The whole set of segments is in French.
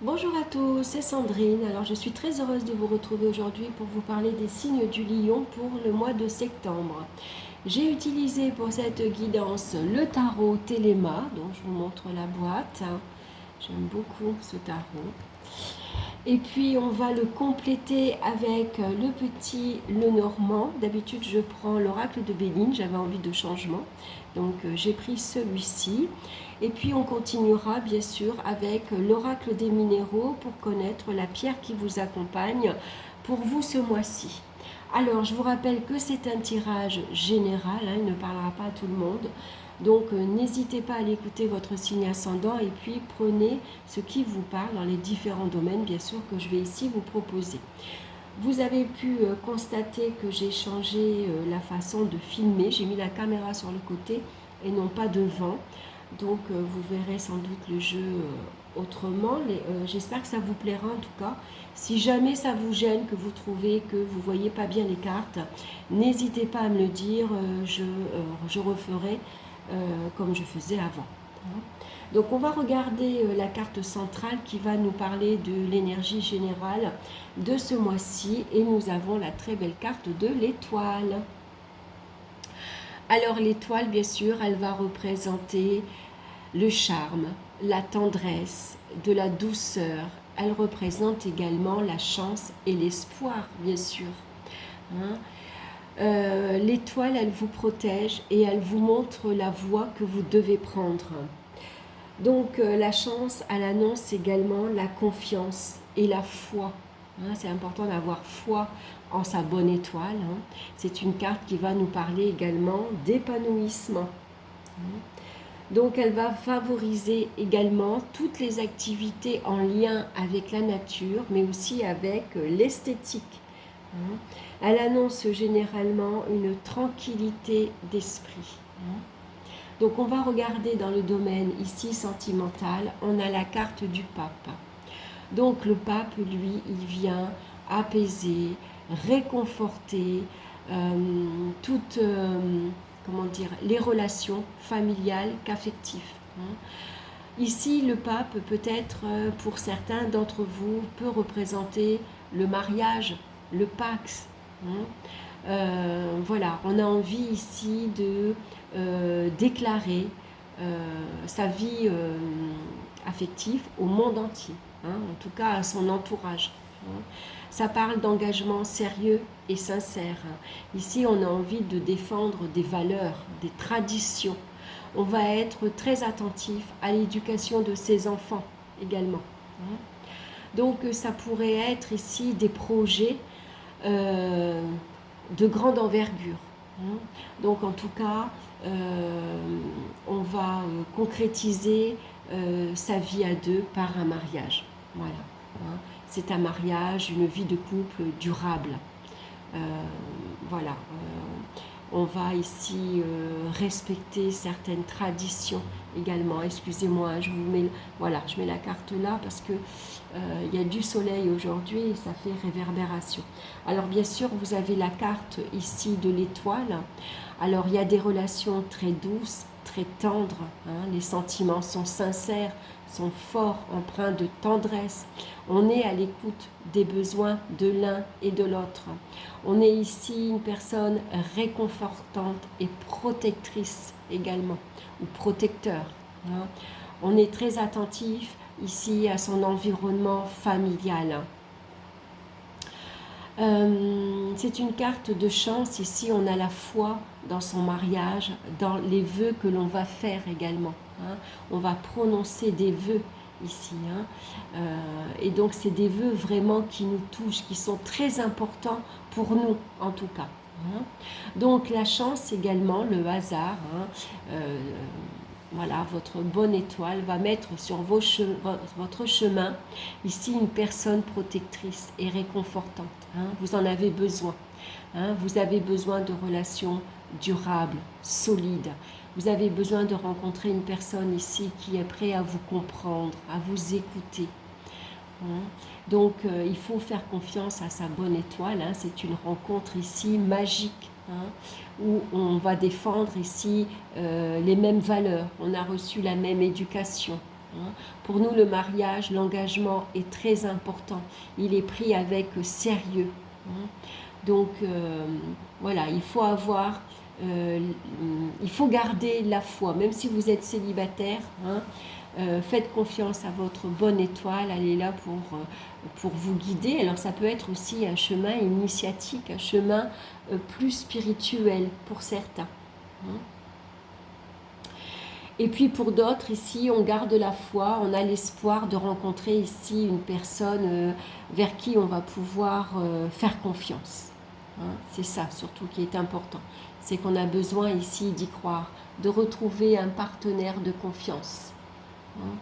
Bonjour à tous, c'est Sandrine. Alors je suis très heureuse de vous retrouver aujourd'hui pour vous parler des signes du lion pour le mois de septembre. J'ai utilisé pour cette guidance le tarot Téléma, dont je vous montre la boîte. J'aime beaucoup ce tarot. Et puis on va le compléter avec le petit Lenormand. D'habitude je prends l'oracle de Béline, j'avais envie de changement. Donc j'ai pris celui-ci. Et puis on continuera bien sûr avec l'oracle des minéraux pour connaître la pierre qui vous accompagne pour vous ce mois-ci. Alors je vous rappelle que c'est un tirage général, il ne parlera pas à tout le monde. Donc n'hésitez pas à aller écouter votre signe ascendant et puis prenez ce qui vous parle dans les différents domaines, bien sûr, que je vais ici vous proposer. Vous avez pu constater que j'ai changé la façon de filmer. J'ai mis la caméra sur le côté et non pas devant. Donc vous verrez sans doute le jeu autrement. J'espère que ça vous plaira en tout cas. Si jamais ça vous gêne, que vous trouvez que vous ne voyez pas bien les cartes, n'hésitez pas à me le dire. Je referai comme je faisais avant. Donc on va regarder la carte centrale qui va nous parler de l'énergie générale de ce mois-ci et nous avons la très belle carte de l'étoile. Alors l'étoile, bien sûr, elle va représenter le charme, la tendresse, de la douceur. Elle représente également la chance et l'espoir, bien sûr. L'étoile, elle vous protège et elle vous montre la voie que vous devez prendre. Donc la chance, elle annonce également la confiance et la foi. C'est important d'avoir foi en sa bonne étoile. C'est une carte qui va nous parler également d'épanouissement. Donc elle va favoriser également toutes les activités en lien avec la nature, mais aussi avec l'esthétique. Elle annonce généralement une tranquillité d'esprit. Donc on va regarder dans le domaine ici sentimental, on a la carte du pape. Donc le pape, lui, il vient apaiser, réconforter toutes les relations familiales qu'affectives. Ici, le pape, peut-être pour certains d'entre vous, peut représenter le mariage, le pax. Voilà, on a envie ici de déclarer sa vie affective au monde entier, en tout cas à son entourage. Ça parle d'engagement sérieux et sincère. Ici, on a envie de défendre des valeurs, des traditions. On va être très attentif à l'éducation de ses enfants également. Donc, ça pourrait être ici des projets de grande envergure. Donc, en tout cas, on va concrétiser sa vie à deux par un mariage. Voilà. C'est un mariage, une vie de couple durable. Voilà. On va ici respecter certaines traditions également. Excusez-moi, je mets la carte là parce que il y a du soleil aujourd'hui et ça fait réverbération. Alors bien sûr, vous avez la carte ici de l'étoile. Alors il y a des relations très douces, très tendres. Les sentiments sont sincères, sont forts, empreints de tendresse. On est à l'écoute des besoins de l'un et de l'autre. On est ici une personne réconfortante et protectrice également, ou protecteur. On est très attentif ici à son environnement familial. C'est une carte de chance. Ici, on a la foi dans son mariage, dans les vœux que l'on va faire également. On va prononcer des vœux ici. Et donc, c'est des vœux vraiment qui nous touchent, qui sont très importants pour nous, en tout cas. Donc, la chance également, le hasard, voilà, votre bonne étoile va mettre sur votre chemin ici une personne protectrice et réconfortante. Vous en avez besoin. Vous avez besoin de relations durables, solides. Vous avez besoin de rencontrer une personne ici qui est prête à vous comprendre, à vous écouter. Donc, il faut faire confiance à sa bonne étoile. C'est une rencontre ici magique. Où on va défendre ici les mêmes valeurs, on a reçu la même éducation. hein. Pour nous, le mariage, l'engagement est très important. Il est pris avec sérieux, hein. Donc, voilà, il faut garder la foi, même si vous êtes célibataire, hein. Faites confiance à votre bonne étoile, elle est là pour vous guider. Alors ça peut être aussi un chemin initiatique, un chemin plus spirituel pour certains, hein. Et puis pour d'autres, ici, on garde la foi, on a l'espoir de rencontrer ici une personne vers qui on va pouvoir faire confiance, hein. C'est ça surtout qui est important, c'est qu'on a besoin ici d'y croire, de retrouver un partenaire de confiance, hein.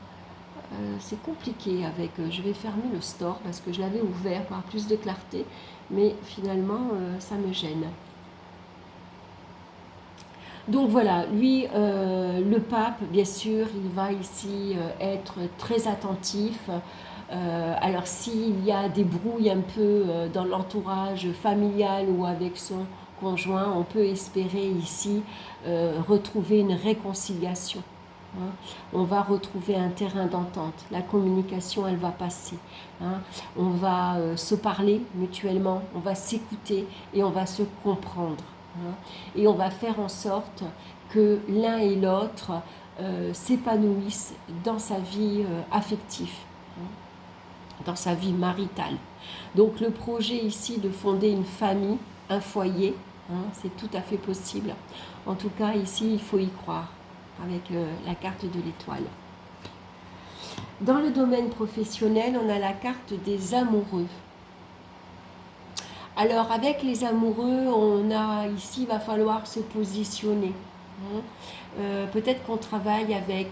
C'est compliqué avec... je vais fermer le store parce que je l'avais ouvert pour avoir plus de clarté, mais finalement, ça me gêne. Donc voilà, lui, le pape, bien sûr, il va ici être très attentif. Alors s'il y a des brouilles un peu dans l'entourage familial ou avec son conjoint, on peut espérer ici retrouver une réconciliation, hein. On va retrouver un terrain d'entente, la communication elle va passer, hein. On va se parler mutuellement, on va s'écouter et on va se comprendre, hein. Et on va faire en sorte que l'un et l'autre s'épanouissent dans sa vie affective, hein, dans sa vie maritale. Donc le projet ici de fonder une famille, un foyer, hein, c'est tout à fait possible. En tout cas ici il faut y croire avec la carte de l'étoile. Dans le domaine professionnel, on a la carte des amoureux. Alors avec les amoureux, on a ici, il va falloir se positionner, hein. Peut-être qu'on travaille avec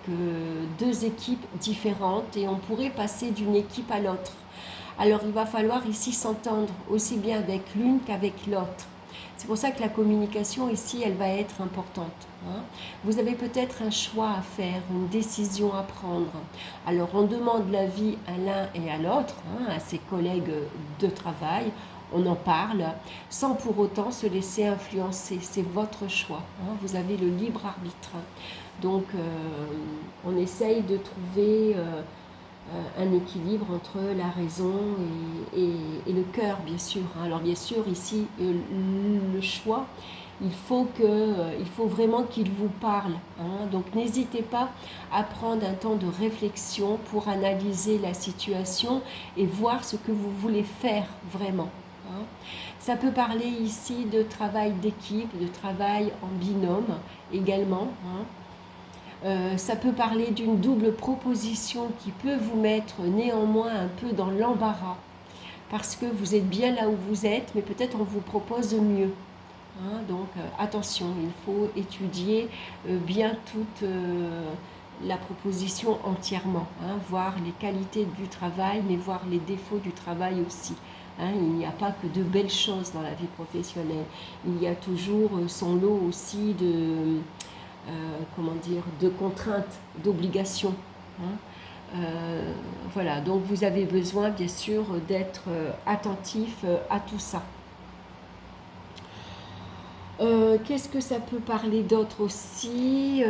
deux équipes différentes et on pourrait passer d'une équipe à l'autre. Alors il va falloir ici s'entendre aussi bien avec l'une qu'avec l'autre. C'est pour ça que la communication ici, elle va être importante, hein. Vous avez peut-être un choix à faire, une décision à prendre. Alors on demande l'avis à l'un et à l'autre, hein, à ses collègues de travail. On en parle sans pour autant se laisser influencer. C'est votre choix, hein. Vous avez le libre arbitre. Donc on essaye de trouver un équilibre entre la raison et le cœur, bien sûr, hein. Alors bien sûr, ici, le choix, il faut vraiment qu'il vous parle, hein. Donc n'hésitez pas à prendre un temps de réflexion pour analyser la situation et voir ce que vous voulez faire vraiment, hein. Ça peut parler ici de travail d'équipe, de travail en binôme également, hein. Ça peut parler d'une double proposition qui peut vous mettre néanmoins un peu dans l'embarras parce que vous êtes bien là où vous êtes, mais peut-être on vous propose mieux, hein. Donc attention, il faut étudier bien toute la proposition entièrement, hein, voir les qualités du travail, mais voir les défauts du travail aussi, hein. Il n'y a pas que de belles choses dans la vie professionnelle, il y a toujours son lot aussi de contraintes, d'obligations, hein. Voilà, donc vous avez besoin bien sûr d'être attentif à tout ça. Qu'est-ce que ça peut parler d'autre aussi?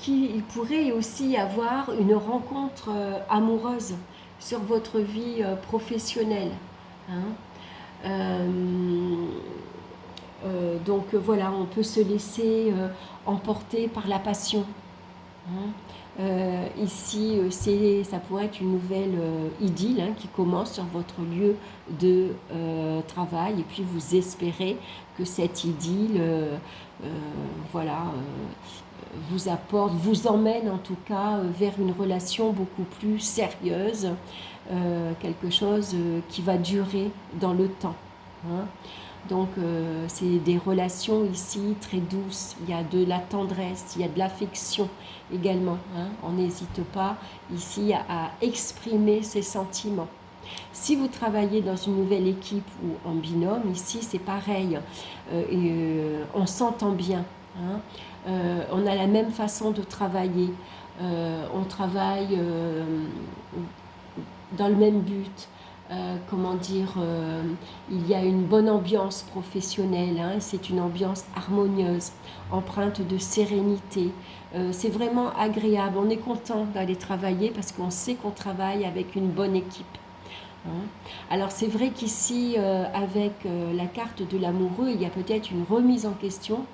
Il pourrait aussi y avoir une rencontre amoureuse sur votre vie professionnelle, hein. Donc voilà, on peut se laisser emporter par la passion, hein. Ici, ça pourrait être une nouvelle idylle, hein, qui commence sur votre lieu de travail et puis vous espérez que cette idylle voilà, vous emmène en tout cas vers une relation beaucoup plus sérieuse, quelque chose qui va durer dans le temps, hein. Donc c'est des relations ici très douces, il y a de la tendresse, il y a de l'affection également, hein. On n'hésite pas ici à exprimer ses sentiments. Si vous travaillez dans une nouvelle équipe ou en binôme, ici c'est pareil, on s'entend bien, hein. On a la même façon de travailler, on travaille dans le même but. comment dire, il y a une bonne ambiance professionnelle, hein, c'est une ambiance harmonieuse, empreinte de sérénité. C'est vraiment agréable, on est content d'aller travailler parce qu'on sait qu'on travaille avec une bonne équipe. Hein. Alors c'est vrai qu'ici, avec la carte de l'amoureux, il y a peut-être une remise en question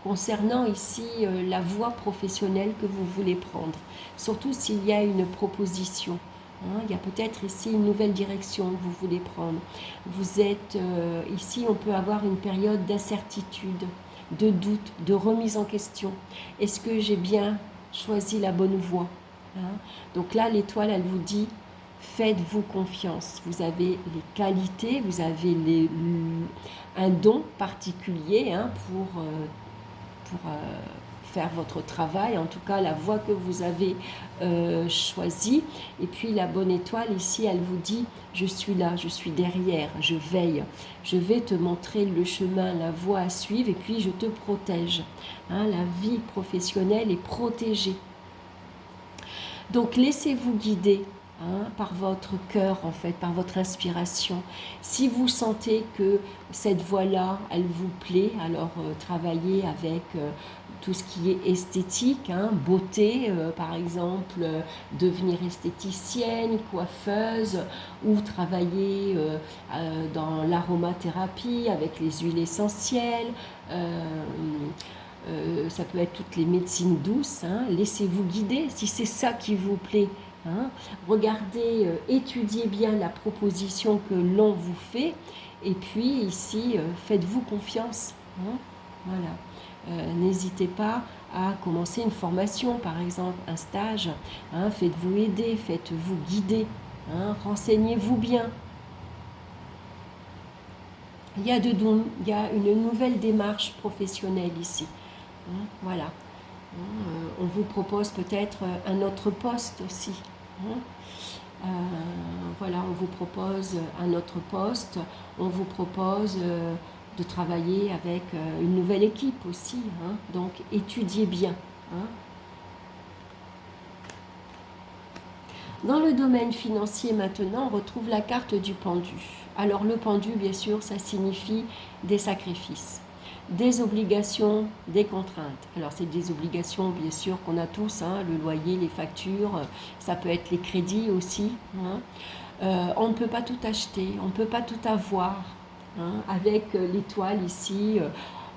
concernant ici la voie professionnelle que vous voulez prendre, surtout s'il y a une proposition. Hein, il y a peut-être ici une nouvelle direction que vous voulez prendre. Vous êtes ici, on peut avoir une période d'incertitude, de doute, de remise en question. Est-ce que j'ai bien choisi la bonne voie? Hein. Donc là, l'étoile, elle vous dit, faites-vous confiance. Vous avez les qualités, vous avez un don particulier, hein, pour faire votre travail, en tout cas la voie que vous avez choisie. Et puis la bonne étoile ici, elle vous dit, je suis là, je suis derrière, je veille, je vais te montrer le chemin, la voie à suivre, et puis je te protège. Hein, la vie professionnelle est protégée. Donc laissez-vous guider, hein, par votre cœur, en fait, par votre inspiration. Si vous sentez que cette voie-là, elle vous plaît, alors travaillez avec tout ce qui est esthétique, hein, beauté, par exemple, devenir esthéticienne, coiffeuse, ou travailler dans l'aromathérapie avec les huiles essentielles. Ça peut être toutes les médecines douces, hein. Laissez-vous guider si c'est ça qui vous plaît. Hein. Regardez, étudiez bien la proposition que l'on vous fait, et puis ici, faites-vous confiance. Hein. Voilà. N'hésitez pas à commencer une formation, par exemple un stage. Hein. Faites-vous aider, faites-vous guider. Hein. Renseignez-vous bien. Il y a une nouvelle démarche professionnelle ici. Voilà. On vous propose peut-être un autre poste aussi. Voilà, on vous propose un autre poste. On vous propose de travailler avec une nouvelle équipe aussi. Donc, étudiez bien. Dans le domaine financier maintenant, on retrouve la carte du pendu. Alors le pendu, bien sûr, ça signifie des sacrifices, des obligations, des contraintes. Alors c'est des obligations, bien sûr, qu'on a tous, hein, le loyer, les factures, ça peut être les crédits aussi. On ne peut pas tout acheter, on ne peut pas tout avoir. Avec l'étoile ici,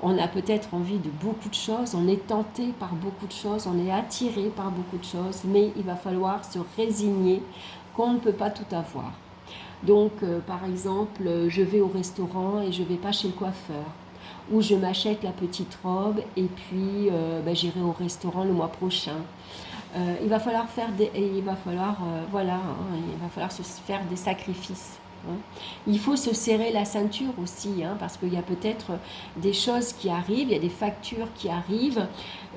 on a peut-être envie de beaucoup de choses, on est tenté par beaucoup de choses, on est attiré par beaucoup de choses, mais il va falloir se résigner qu'on ne peut pas tout avoir. Donc, par exemple, je vais au restaurant et je ne vais pas chez le coiffeur. Ou je m'achète la petite robe et puis j'irai au restaurant le mois prochain. Il va falloir se faire des sacrifices. Il faut se serrer la ceinture aussi, parce qu'il y a peut-être des choses qui arrivent, il y a des factures qui arrivent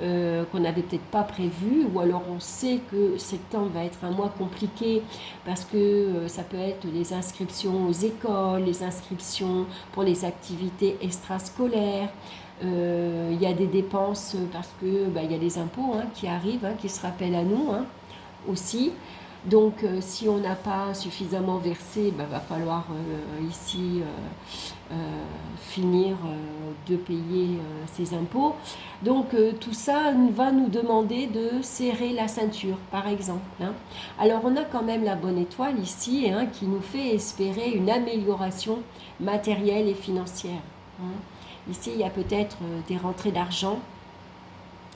qu'on n'avait peut-être pas prévues, ou alors on sait que septembre va être un mois compliqué parce que ça peut être les inscriptions aux écoles, les inscriptions pour les activités extrascolaires. Il y a des dépenses parce que il y a les impôts qui arrivent, qui se rappellent à nous aussi. Donc si on n'a pas suffisamment versé, va falloir ici finir de payer ses impôts. Donc tout ça va nous demander de serrer la ceinture, par exemple. Alors on a quand même la bonne étoile ici qui nous fait espérer une amélioration matérielle et financière. Ici il y a peut-être des rentrées d'argent.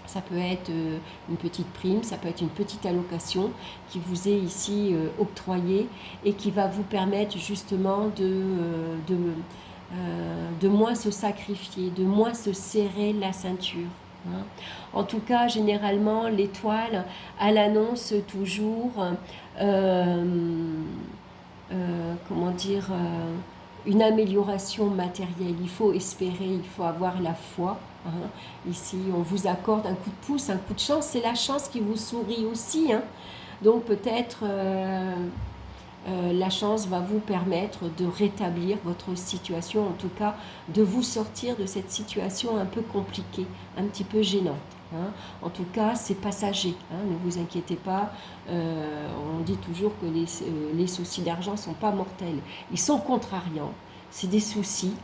Ça peut être une petite prime, ça peut être une petite allocation qui vous est ici octroyée et qui va vous permettre justement de moins se sacrifier, de moins se serrer la ceinture. En tout cas, généralement, l'étoile, elle annonce toujours, une amélioration matérielle. Il faut espérer, il faut avoir la foi. Ici, on vous accorde un coup de pouce, un coup de chance. C'est la chance qui vous sourit aussi. Donc peut-être la chance va vous permettre de rétablir votre situation, en tout cas de vous sortir de cette situation un peu compliquée, un petit peu gênante. hein. En tout cas, c'est passager, hein, ne vous inquiétez pas. On dit toujours que les soucis d'argent ne sont pas mortels. Ils sont contrariants, c'est des soucis,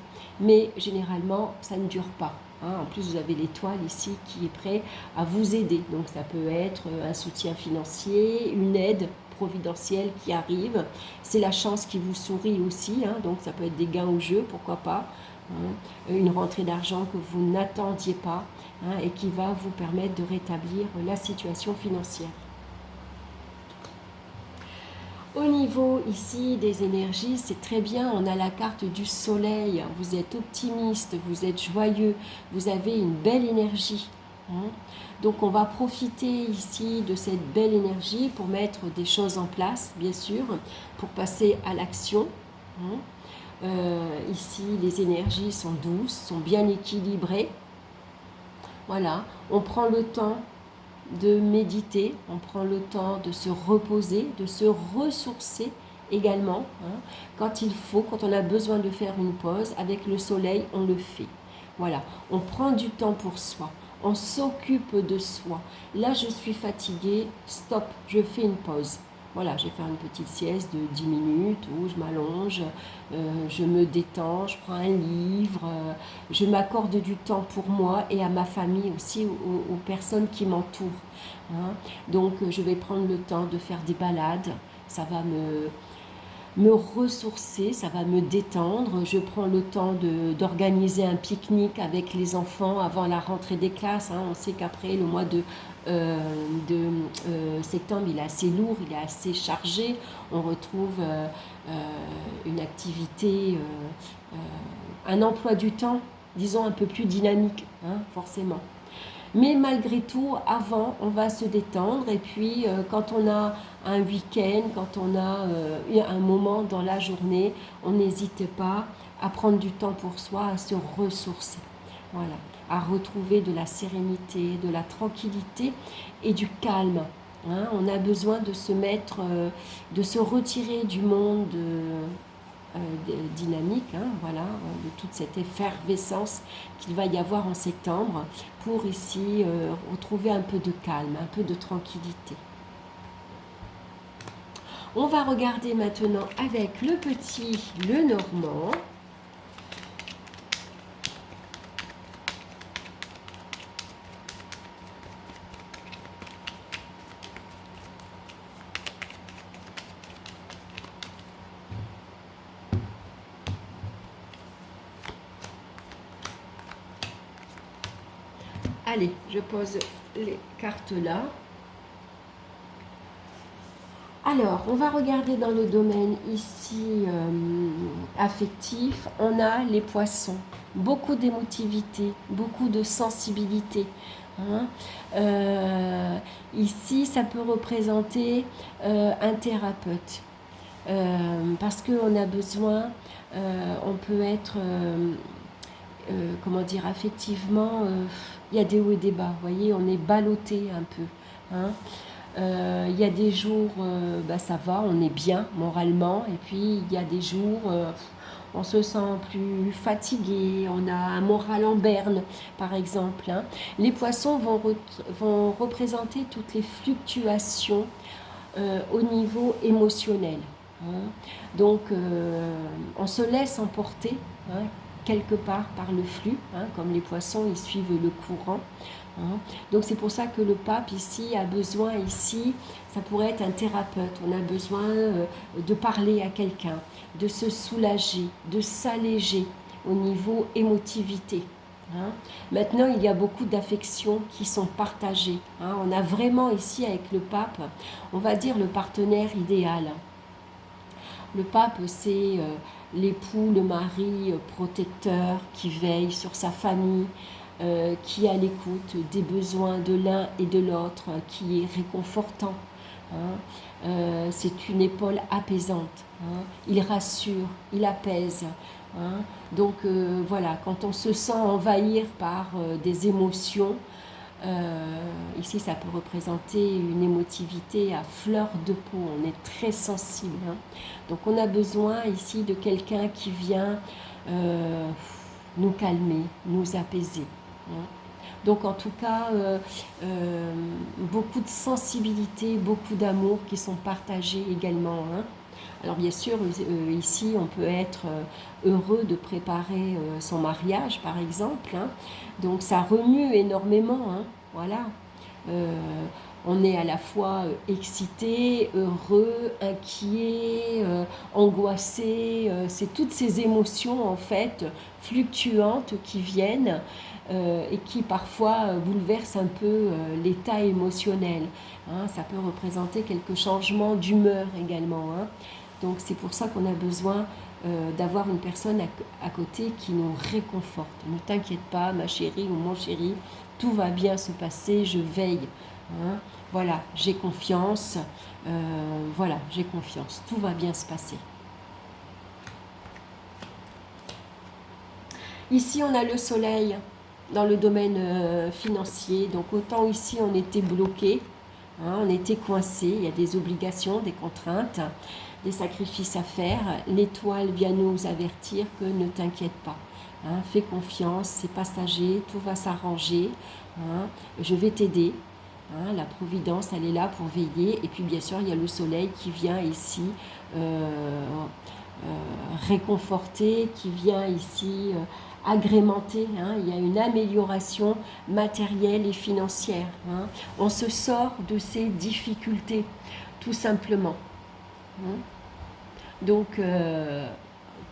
mais généralement, ça ne dure pas. Hein. En plus, vous avez l'étoile ici qui est prêt à vous aider. Donc, ça peut être un soutien financier, une aide providentielle qui arrive. C'est la chance qui vous sourit aussi, hein, donc ça peut être des gains au jeu, pourquoi pas. Hein, une rentrée d'argent que vous n'attendiez pas, hein, et qui va vous permettre de rétablir la situation financière. Au niveau ici des énergies, c'est très bien, on a la carte du soleil, vous êtes optimiste, vous êtes joyeux, vous avez une belle énergie. Hein. Donc on va profiter ici de cette belle énergie pour mettre des choses en place, bien sûr, pour passer à l'action. Hein. Ici, les énergies sont douces, sont bien équilibrées. Voilà, on prend le temps de méditer, on prend le temps de se reposer, de se ressourcer également. Hein. Quand il faut, quand on a besoin de faire une pause, avec le soleil, on le fait. Voilà, on prend du temps pour soi, on s'occupe de soi. Là, je suis fatiguée, stop, je fais une pause. Voilà, je vais faire une petite sieste de 10 minutes où je m'allonge, je me détends, je prends un livre, je m'accorde du temps pour moi et à ma famille aussi, aux personnes qui m'entourent. Hein. Donc, je vais prendre le temps de faire des balades, ça va me ressourcer, ça va me détendre. Je prends le temps d'organiser un pique-nique avec les enfants avant la rentrée des classes. Hein. On sait qu'après le mois de septembre, il est assez lourd, il est assez chargé. On retrouve une activité, un emploi du temps, disons, un peu plus dynamique, hein, forcément. Mais malgré tout, avant, on va se détendre. Et puis, quand on a un week-end, quand on a un moment dans la journée, on n'hésite pas à prendre du temps pour soi, à se ressourcer. Voilà, à retrouver de la sérénité, de la tranquillité et du calme. Hein. On a besoin de se mettre, de se retirer du monde dynamique, hein, voilà, de toute cette effervescence qu'il va y avoir en septembre, pour ici retrouver un peu de calme, un peu de tranquillité. On va regarder maintenant avec le petit Lenormand. Allez, je pose les cartes là. Alors, on va regarder dans le domaine ici affectif. On a les poissons. Beaucoup d'émotivité, beaucoup de sensibilité. Hein. Ici, ça peut représenter un thérapeute. Parce qu'on a besoin, on peut être, comment dire, affectivement, il y a des hauts et des bas, vous voyez, on est ballotté un peu. Hein. Il y a des jours, ça va, on est bien moralement, et puis il y a des jours, on se sent plus fatigué, on a un moral en berne, par exemple. Hein. Les poissons vont représenter toutes les fluctuations au niveau émotionnel. Hein. Donc, on se laisse emporter, hein, quelque part par le flux, hein, comme les poissons, ils suivent le courant. Hein. Donc c'est pour ça que le pape ici a besoin, ici, ça pourrait être un thérapeute, on a besoin de parler à quelqu'un, de se soulager, de s'alléger au niveau émotivité. Hein. Maintenant, il y a beaucoup d'affections qui sont partagées. Hein. On a vraiment ici avec le pape, on va dire le partenaire idéal. Le pape, c'est l'époux, le mari protecteur qui veille sur sa famille, qui est à l'écoute des besoins de l'un et de l'autre, qui est réconfortant. Hein. C'est une épaule apaisante. Hein. Il rassure, il apaise. Hein. Donc voilà, quand on se sent envahir par des émotions, ici ça peut représenter une émotivité à fleur de peau, on est très sensible. Hein. Donc on a besoin ici de quelqu'un qui vient nous calmer, nous apaiser. Hein. Donc en tout cas, beaucoup de sensibilité, beaucoup d'amour qui sont partagés également. Hein. Alors bien sûr, ici, on peut être heureux de préparer son mariage, par exemple. Hein. Donc ça remue énormément. Hein. Voilà. Euh, on est à la fois excité, heureux, inquiet, angoissé. C'est toutes ces émotions, en fait, fluctuantes qui viennent et qui parfois bouleversent un peu l'état émotionnel. Hein. Ça peut représenter quelques changements d'humeur également. Hein. Donc c'est pour ça qu'on a besoin d'avoir une personne à côté qui nous réconforte. Ne t'inquiète pas, ma chérie ou mon chéri, tout va bien se passer, je veille. Hein. Voilà, j'ai confiance. Voilà, j'ai confiance. Tout va bien se passer. Ici, on a le soleil dans le domaine financier. Donc autant ici, on était bloqué, hein, on était coincé. Il y a des obligations, des contraintes, des sacrifices à faire. L'étoile vient nous avertir que ne t'inquiète pas. Hein, fais confiance, c'est passager, tout va s'arranger. Hein, je vais t'aider. Hein, la providence, elle est là pour veiller. Et puis bien sûr, il y a le soleil qui vient ici réconforter, qui vient ici agrémenter. Hein. Il y a une amélioration matérielle et financière. Hein. On se sort de ces difficultés, tout simplement. Hein. Donc,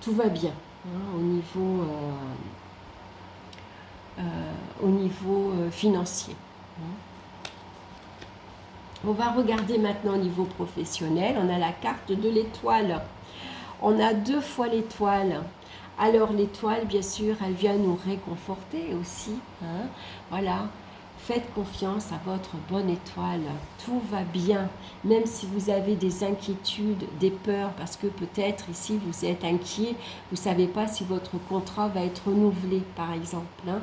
tout va bien hein, au niveau financier. Hein. On va regarder maintenant au niveau professionnel. On a la carte de l'étoile. On a 2 fois l'étoile. Alors l'étoile, bien sûr, elle vient nous réconforter aussi. Hein. Voilà. Faites confiance à votre bonne étoile. Tout va bien. Même si vous avez des inquiétudes, des peurs, parce que peut-être ici vous êtes inquiet, vous ne savez pas si votre contrat va être renouvelé, par exemple. Hein.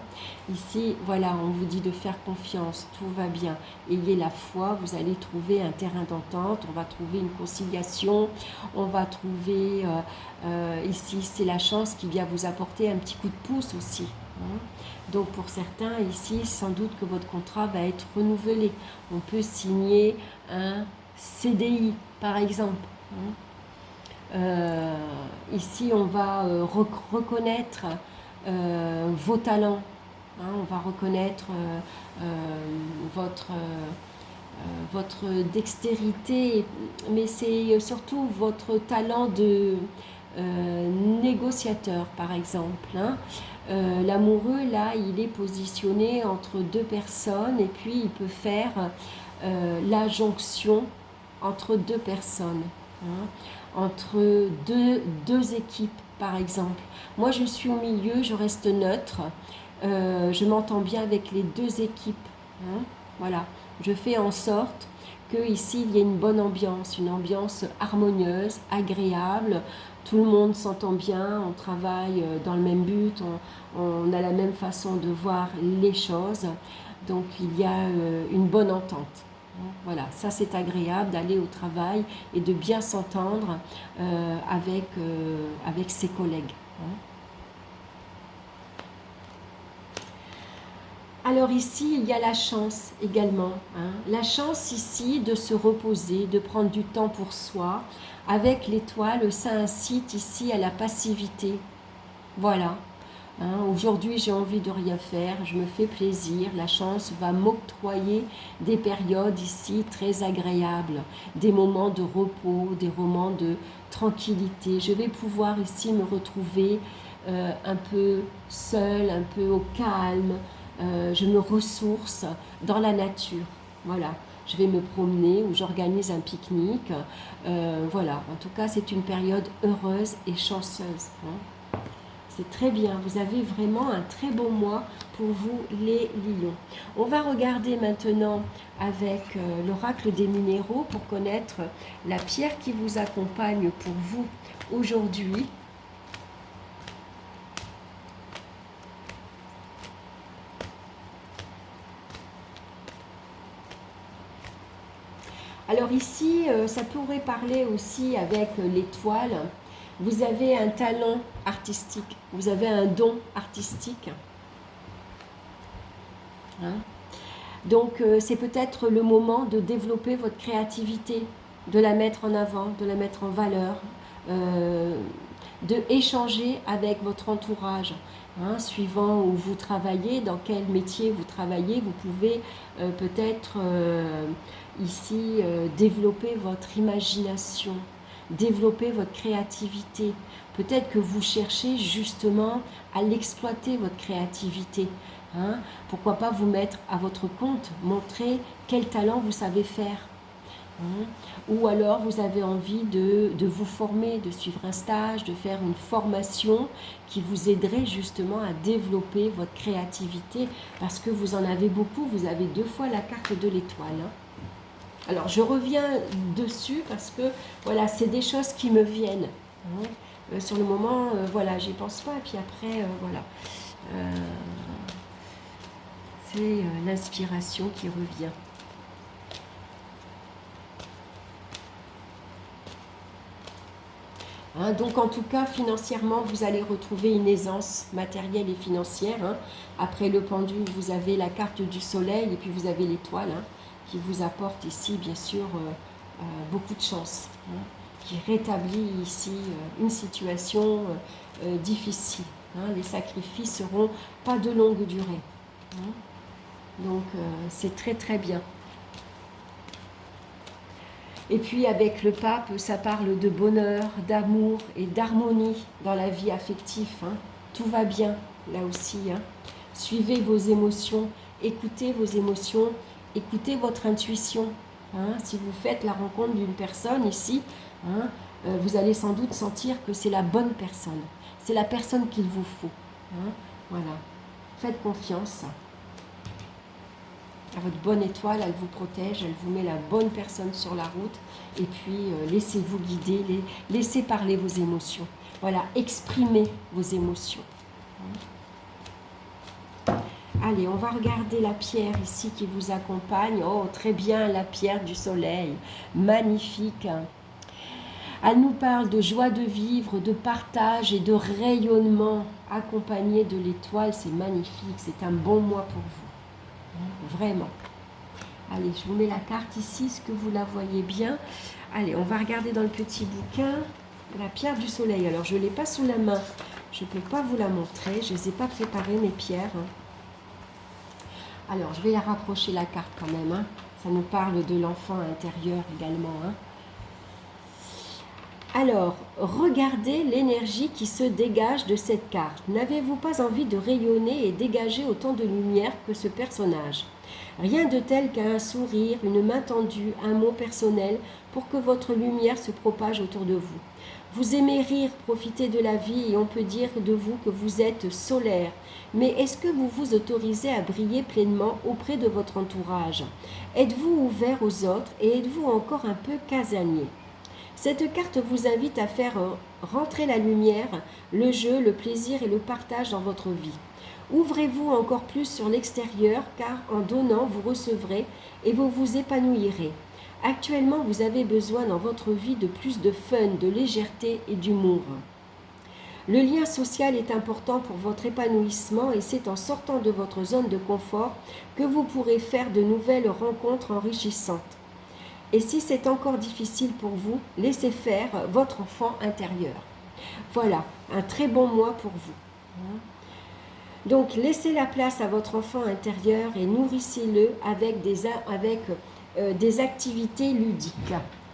Ici, voilà, on vous dit de faire confiance. Tout va bien. Ayez la foi, vous allez trouver un terrain d'entente, on va trouver une conciliation, on va trouver, ici, c'est la chance qui vient vous apporter un petit coup de pouce aussi. Hein. Donc pour certains ici, sans doute que votre contrat va être renouvelé. On peut signer un CDI par exemple. Ici, on va reconnaître vos talents. Hein, on va reconnaître votre dextérité, mais c'est surtout votre talent de négociateur par exemple. Hein. L'amoureux, là, il est positionné entre 2 personnes et puis il peut faire la jonction entre 2 personnes, hein, entre deux équipes, par exemple. Moi, je suis au milieu, je reste neutre, je m'entends bien avec les 2 équipes. Hein, voilà, je fais en sorte qu'ici, il y ait une bonne ambiance, une ambiance harmonieuse, agréable. Tout le monde s'entend bien, on travaille dans le même but, on a la même façon de voir les choses. Donc, il y a une bonne entente. Voilà, ça c'est agréable d'aller au travail et de bien s'entendre avec ses collègues. Hein. Alors ici, il y a la chance également. Hein. La chance ici de se reposer, de prendre du temps pour soi. Avec l'étoile, ça incite ici à la passivité. Voilà. Hein, aujourd'hui, j'ai envie de rien faire, je me fais plaisir. La chance va m'octroyer des périodes ici très agréables, des moments de repos, des moments de tranquillité. Je vais pouvoir ici me retrouver un peu seule, un peu au calme. Je me ressource dans la nature. Voilà. Je vais me promener ou j'organise un pique-nique. Voilà. En tout cas, c'est une période heureuse et chanceuse. Hein. C'est très bien, vous avez vraiment un très bon mois pour vous les lions. On va regarder maintenant avec l'oracle des minéraux pour connaître la pierre qui vous accompagne pour vous aujourd'hui. Alors ici, ça pourrait parler aussi avec l'étoile. Vous avez un talent artistique, vous avez un don artistique. hein. Donc, c'est peut-être le moment de développer votre créativité, de la mettre en avant, de la mettre en valeur, de échanger avec votre entourage. Hein, suivant où vous travaillez, dans quel métier vous travaillez, vous pouvez peut-être ici développer votre imagination, développer votre créativité. Peut-être que vous cherchez justement à l'exploiter, votre créativité. Hein. Pourquoi pas vous mettre à votre compte, montrer quel talent vous savez faire. Hein. Ou alors vous avez envie de vous former, de suivre un stage, de faire une formation qui vous aiderait justement à développer votre créativité parce que vous en avez beaucoup, vous avez 2 fois la carte de l'étoile. Hein. Alors je reviens dessus parce que voilà, c'est des choses qui me viennent. Hein. Sur le moment, voilà, j'y pense pas et puis après, voilà. C'est l'inspiration qui revient. Hein, donc en tout cas, financièrement, vous allez retrouver une aisance matérielle et financière. Hein. Après le pendule, vous avez la carte du soleil et puis vous avez l'étoile hein, qui vous apporte ici, bien sûr, beaucoup de chance. Hein, qui rétablit ici une situation difficile. Hein. Les sacrifices seront pas de longue durée. Hein. Donc c'est très très bien. Et puis avec le pape, ça parle de bonheur, d'amour et d'harmonie dans la vie affective. Hein. Tout va bien là aussi. Hein. Suivez vos émotions, écoutez vos émotions, écoutez votre intuition. Hein. Si vous faites la rencontre d'une personne ici, hein, vous allez sans doute sentir que c'est la bonne personne. C'est la personne qu'il vous faut. Hein. Voilà. Faites confiance. Votre bonne étoile, elle vous protège, elle vous met la bonne personne sur la route et puis laissez-vous guider, laissez parler vos émotions. Voilà, exprimez vos émotions. Allez, on va regarder la pierre ici qui vous accompagne. Oh, très bien, la pierre du soleil, magnifique. Elle nous parle de joie de vivre, de partage et de rayonnement accompagné de l'étoile. C'est magnifique, c'est un bon mois pour vous. Vraiment. Allez, je vous mets la carte ici, est-ce que vous la voyez bien? Allez, on va regarder dans le petit bouquin la pierre du soleil. Alors, je ne l'ai pas sous la main, je ne peux pas vous la montrer, je ne les ai pas préparées, mes pierres. Alors, je vais la rapprocher, la carte quand même. Hein. Ça nous parle de l'enfant intérieur également. Hein. Alors, regardez l'énergie qui se dégage de cette carte. N'avez-vous pas envie de rayonner et dégager autant de lumière que ce personnage? Rien de tel qu'un sourire, une main tendue, un mot personnel pour que votre lumière se propage autour de vous. Vous aimez rire, profiter de la vie et on peut dire de vous que vous êtes solaire. Mais est-ce que vous vous autorisez à briller pleinement auprès de votre entourage? Êtes-vous ouvert aux autres et êtes-vous encore un peu casanier? Cette carte vous invite à faire rentrer la lumière, le jeu, le plaisir et le partage dans votre vie. Ouvrez-vous encore plus sur l'extérieur car en donnant, vous recevrez et vous vous épanouirez. Actuellement, vous avez besoin dans votre vie de plus de fun, de légèreté et d'humour. Le lien social est important pour votre épanouissement et c'est en sortant de votre zone de confort que vous pourrez faire de nouvelles rencontres enrichissantes. Et si c'est encore difficile pour vous, laissez faire votre enfant intérieur. Voilà, un très bon mois pour vous. Donc, laissez la place à votre enfant intérieur et nourrissez-le avec des activités ludiques.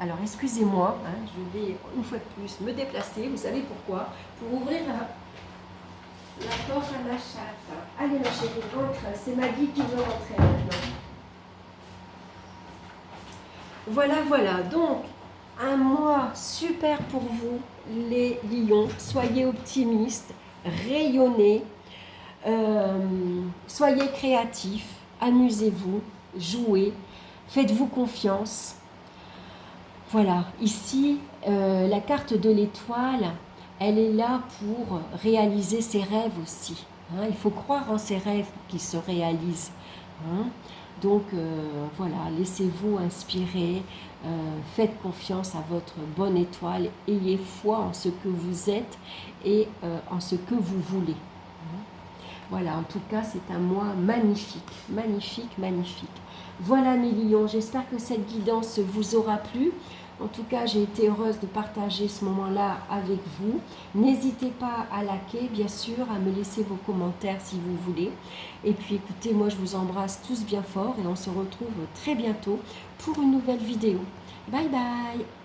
Alors, excusez-moi, hein, je vais une fois de plus me déplacer. Vous savez pourquoi? Pour ouvrir la porte à ma chatte. Allez, ma chérie, rentre. C'est Maggie qui veut rentrer maintenant. Voilà, voilà. Donc, un mois super pour vous, les lions. Soyez optimistes, rayonnez, soyez créatifs, amusez-vous, jouez, faites-vous confiance. Voilà, ici, la carte de l'étoile, elle est là pour réaliser ses rêves aussi. Hein. Il faut croire en ses rêves pour qu'ils se réalisent. Hein. Donc voilà, laissez-vous inspirer, faites confiance à votre bonne étoile, ayez foi en ce que vous êtes et en ce que vous voulez. Voilà, en tout cas, c'est un mois magnifique, magnifique, magnifique. Voilà mes lions, j'espère que cette guidance vous aura plu. En tout cas, j'ai été heureuse de partager ce moment-là avec vous. N'hésitez pas à liker, bien sûr, à me laisser vos commentaires si vous voulez. Et puis écoutez, moi je vous embrasse tous bien fort et on se retrouve très bientôt pour une nouvelle vidéo. Bye bye!